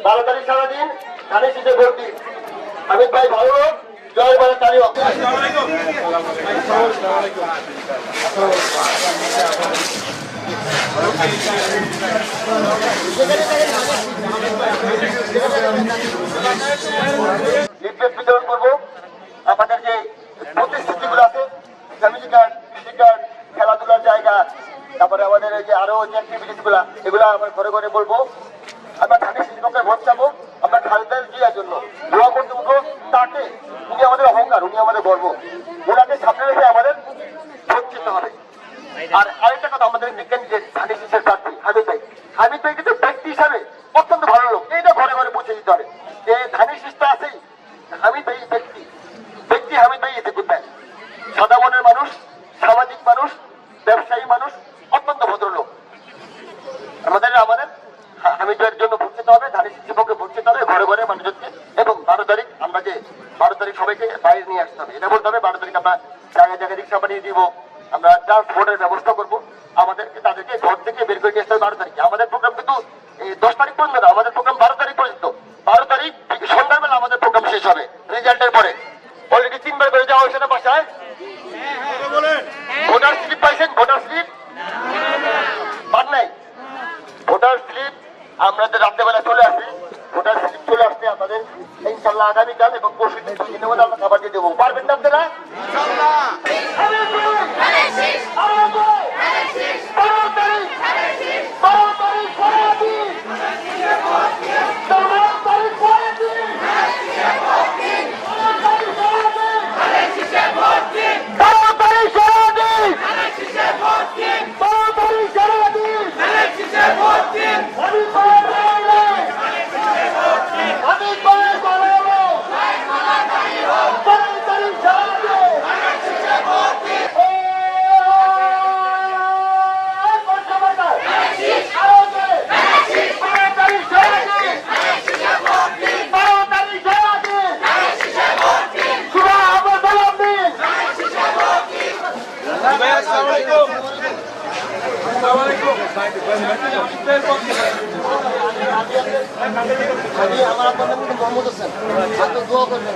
12 তারিখ সারাদিন ধানের শীষে ভোট দিন। হামিদ ভাই ভালো হোক, জয় বাংলা তালি হোক। লিফলেট বিতরণ করবো। আমাদের যে প্রতিশ্রুতিগুলো আছে, ফ্যামিলি কার্ড, কৃষি কার্ড, খেলাধুলার জায়গা, তারপরে আমাদের এই যে আরো যে অ্যাক্টিভিটিস গুলা, এগুলো আমরা ঘরে ঘরে বলবো। আমরা ধানের শীষকে ভোট চাবো। আমরা খালেদা জিয়ার জন্য দোয়া করতে উঠবো। তাকে, উনি আমাদের অহংকার, উনি আমাদের গর্ব, ওনাকে সামনে রেখে আমাদের ভোট দিতে হবে। আর আরেকটা কথা, আমাদের বিজ্ঞানী যে ধানের শীষের প্রার্থী হামিদ ভাই, হামিদ ভাই কিন্তু ব্যক্তি হিসাবে অত্যন্ত ভালো লোক। এইটা ঘরে ঘরে পৌঁছে দিতে হবে যে ধানের শীষটা আছেই, হামিদ ভাই ব্যক্তি হামিদ ভাই এতে করবেন। সাদা মনের মানুষ, সামাজিক মানুষ, ব্যবসায়ী মানুষ, অত্যন্ত ভদ্রলোক। আমাদের হামিদ ভাইয়ের জন্য ভোট দিতে হবে, ধানের শীষের পক্ষে ভোট দিতে হবে ঘরে ঘরে মানুষজনকে। এবং 12 তারিখ আমরা যে 12 তারিখ সবাইকে বাইরে নিয়ে আসতে হবে, এটা বলতে হবে। 12 তারিখ আমরা জায়গায় জায়গায় রিক্সা বানিয়ে দিব, আমরা ট্রান্সপোর্টের ব্যবস্থা করবো। আমাদেরকে তাদেরকে ঘর থেকে বের করে নিয়ে আসতে হবে 12 তারিখে। আমাদের প্রোগ্রাম কিন্তু 10 তারিখ পর্যন্ত না, আমাদের প্রোগ্রাম 12 তারিখ পর্যন্ত। 12 তারিখ সন্ধ্যাবেলা আমাদের প্রোগ্রাম শেষ হবে রেজাল্টের পরে। অলরেডি 3 বার করে যাওয়া হয়েছে না বাসায়? ভোটার স্লিপ পাইছেন? ভোটার স্লিপ পান নাই? ভোটার স্লিপ আমাদের রাত্রেবেলা চলে আসে। ভোটার স্লিপ চলে আসছে আমাদের ইনশাল্লাহ আগামীকাল এবং পরশু দিন মধ্যে আমরা খাবার দিয়ে দেবো। পারবেন না আপনারা? আমার আপনার নাম মোহাম্মদ হোসেন, হয়তো দোয়া করবেন।